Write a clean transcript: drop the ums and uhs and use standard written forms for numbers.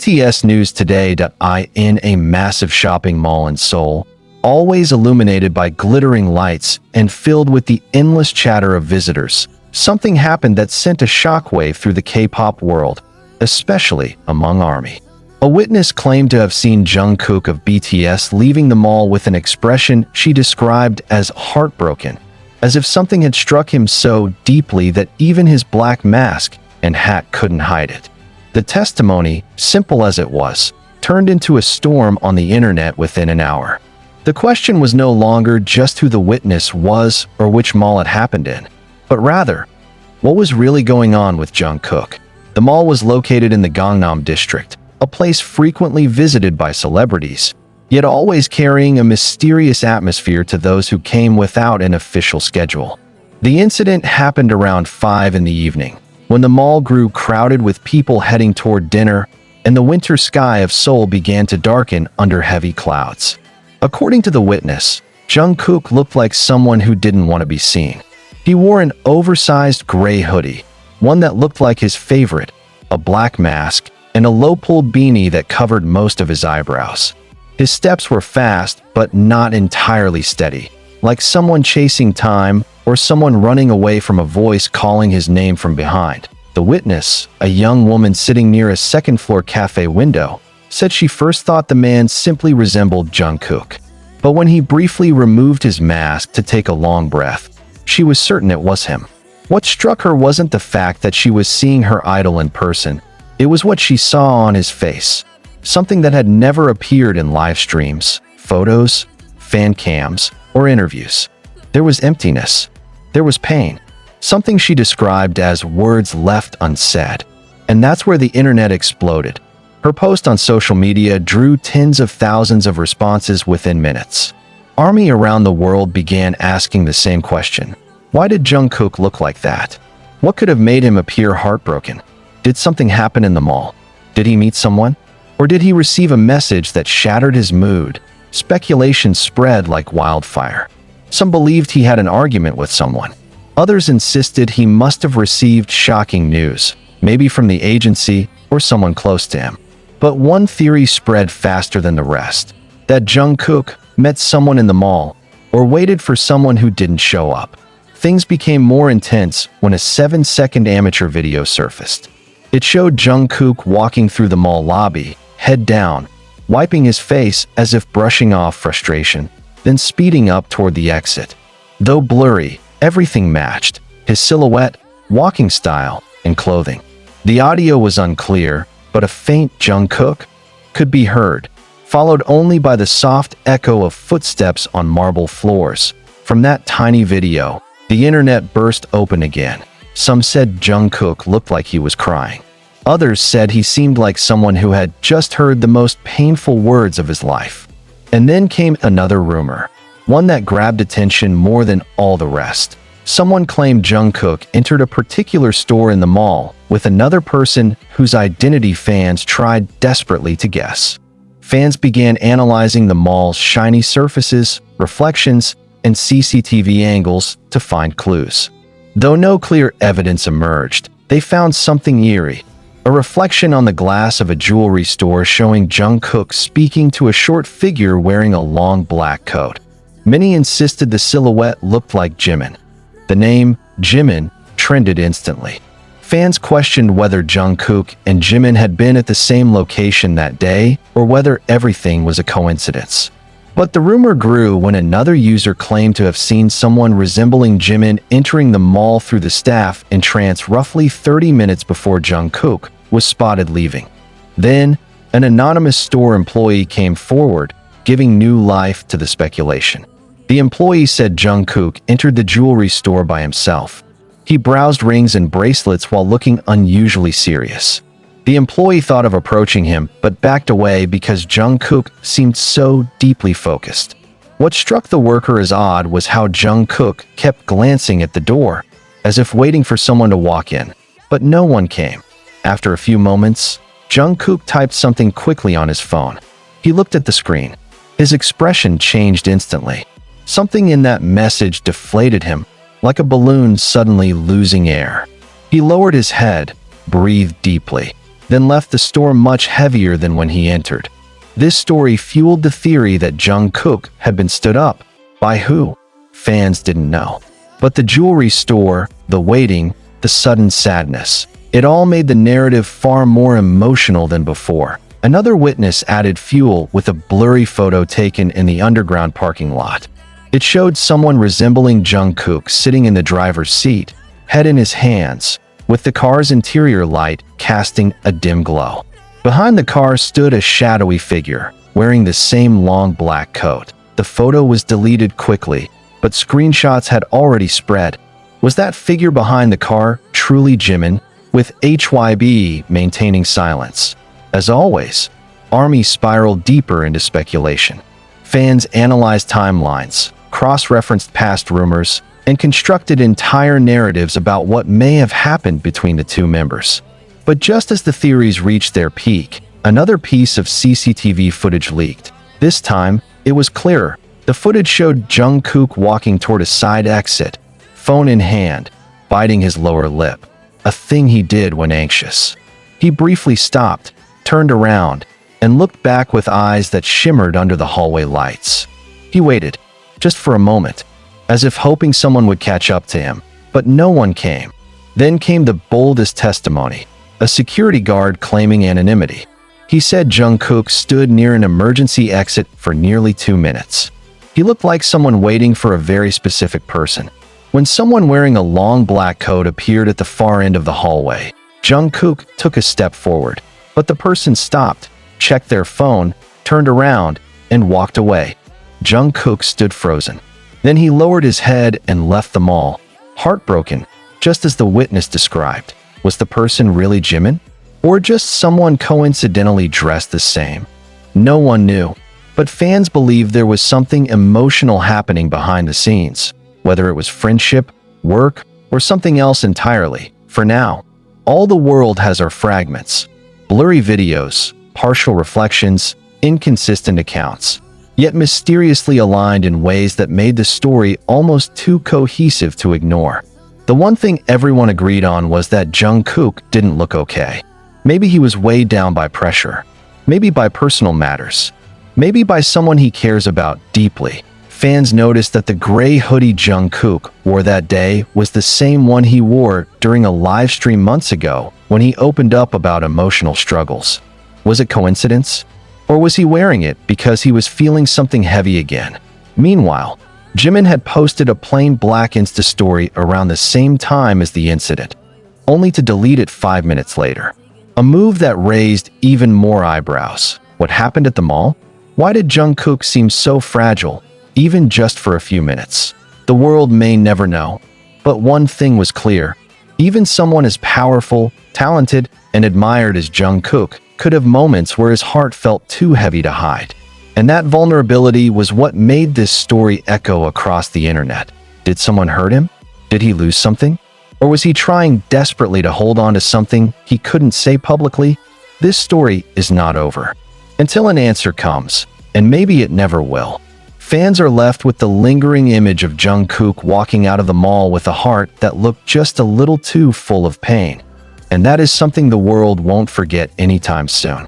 BTS News Today. In a massive shopping mall in Seoul, always illuminated by glittering lights and filled with the endless chatter of visitors, something happened that sent a shockwave through the K-pop world, especially among ARMY. A witness claimed to have seen Jungkook of BTS leaving the mall with an expression she described as heartbroken, as if something had struck him so deeply that even his black mask and hat couldn't hide it. The testimony, simple as it was, turned into a storm on the internet within an hour. The question was no longer just who the witness was or which mall it happened in, but rather, what was really going on with Jungkook? The mall was located in the Gangnam district, a place frequently visited by celebrities, yet always carrying a mysterious atmosphere to those who came without an official schedule. The incident happened around 5 in the evening, when the mall grew crowded with people heading toward dinner, and the winter sky of Seoul began to darken under heavy clouds. According to the witness, Jungkook looked like someone who didn't want to be seen. He wore an oversized gray hoodie, one that looked like his favorite, a black mask, and a low-pulled beanie that covered most of his eyebrows. His steps were fast, but not entirely steady, like someone chasing time or someone running away from a voice calling his name from behind. The witness, a young woman sitting near a second-floor cafe window, said she first thought the man simply resembled Jungkook. But when he briefly removed his mask to take a long breath, she was certain it was him. What struck her wasn't the fact that she was seeing her idol in person. It was what she saw on his face, something that had never appeared in live streams, photos, fan cams, or interviews. There was emptiness. There was pain. Something she described as words left unsaid. And that's where the internet exploded. Her post on social media drew tens of thousands of responses within minutes. ARMY around the world began asking the same question. Why did Jungkook look like that? What could have made him appear heartbroken? Did something happen in the mall? Did he meet someone? Or did he receive a message that shattered his mood? Speculation spread like wildfire. Some believed he had an argument with someone. Others insisted he must have received shocking news, maybe from the agency or someone close to him. But one theory spread faster than the rest, that Jungkook met someone in the mall or waited for someone who didn't show up. Things became more intense when a 7-second amateur video surfaced. It showed Jungkook walking through the mall lobby, head down, wiping his face as if brushing off frustration, then speeding up toward the exit. Though blurry, everything matched: his silhouette, walking style, and clothing. The audio was unclear, but a faint Jungkook could be heard, followed only by the soft echo of footsteps on marble floors. From that tiny video, the internet burst open again. Some said Jungkook looked like he was crying. Others said he seemed like someone who had just heard the most painful words of his life. And then came another rumor, one that grabbed attention more than all the rest. Someone claimed Jungkook entered a particular store in the mall with another person whose identity fans tried desperately to guess. Fans began analyzing the mall's shiny surfaces, reflections, and CCTV angles to find clues. Though no clear evidence emerged, they found something eerie. A reflection on the glass of a jewelry store showing Jungkook speaking to a short figure wearing a long black coat. Many insisted the silhouette looked like Jimin. The name, Jimin, trended instantly. Fans questioned whether Jungkook and Jimin had been at the same location that day or whether everything was a coincidence. But the rumor grew when another user claimed to have seen someone resembling Jimin entering the mall through the staff entrance roughly 30 minutes before Jungkook was spotted leaving. Then, an anonymous store employee came forward, giving new life to the speculation. The employee said Jungkook entered the jewelry store by himself. He browsed rings and bracelets while looking unusually serious. The employee thought of approaching him, but backed away because Jungkook seemed so deeply focused. What struck the worker as odd was how Jungkook kept glancing at the door, as if waiting for someone to walk in, but no one came. After a few moments, Jungkook typed something quickly on his phone. He looked at the screen. His expression changed instantly. Something in that message deflated him, like a balloon suddenly losing air. He lowered his head, breathed deeply, then left the store much heavier than when he entered. This story fueled the theory that Jungkook had been stood up. By who? Fans didn't know. But the jewelry store, the waiting, the sudden sadness, it all made the narrative far more emotional than before. Another witness added fuel with a blurry photo taken in the underground parking lot. It showed someone resembling Jungkook sitting in the driver's seat, head in his hands, with the car's interior light casting a dim glow. Behind the car stood a shadowy figure, wearing the same long black coat. The photo was deleted quickly, but screenshots had already spread. Was that figure behind the car truly Jimin, with HYB maintaining silence? As always, ARMY spiraled deeper into speculation. Fans analyzed timelines, cross-referenced past rumors, and constructed entire narratives about what may have happened between the two members. But just as the theories reached their peak, another piece of CCTV footage leaked. This time, it was clearer. The footage showed Jungkook walking toward a side exit, phone in hand, biting his lower lip, a thing he did when anxious. He briefly stopped, turned around, and looked back with eyes that shimmered under the hallway lights. He waited, just for a moment, as if hoping someone would catch up to him, but no one came. Then came the boldest testimony, a security guard claiming anonymity. He said Jungkook stood near an emergency exit for nearly 2 minutes. He looked like someone waiting for a very specific person. When someone wearing a long black coat appeared at the far end of the hallway, Jungkook took a step forward, but the person stopped, checked their phone, turned around, and walked away. Jungkook stood frozen. Then he lowered his head and left the mall, heartbroken, just as the witness described. Was the person really Jimin? Or just someone coincidentally dressed the same? No one knew, but fans believed there was something emotional happening behind the scenes, whether it was friendship, work, or something else entirely. For now, all the world has are fragments, blurry videos, partial reflections, inconsistent accounts, yet mysteriously aligned in ways that made the story almost too cohesive to ignore. The one thing everyone agreed on was that Jungkook didn't look okay. Maybe he was weighed down by pressure, maybe by personal matters, maybe by someone he cares about deeply. Fans noticed that the gray hoodie Jungkook wore that day was the same one he wore during a live stream months ago when he opened up about emotional struggles. Was it coincidence? Or was he wearing it because he was feeling something heavy again? Meanwhile, Jimin had posted a plain black Insta story around the same time as the incident, only to delete it 5 minutes later. A move that raised even more eyebrows. What happened at the mall? Why did Jungkook seem so fragile, even just for a few minutes? The world may never know, but one thing was clear. Even someone as powerful, talented, and admired as Jungkook could have moments where his heart felt too heavy to hide. And that vulnerability was what made this story echo across the internet. Did someone hurt him? Did he lose something? Or was he trying desperately to hold on to something he couldn't say publicly? This story is not over until an answer comes, and maybe it never will. Fans are left with the lingering image of Jungkook walking out of the mall with a heart that looked just a little too full of pain. And that is something the world won't forget anytime soon.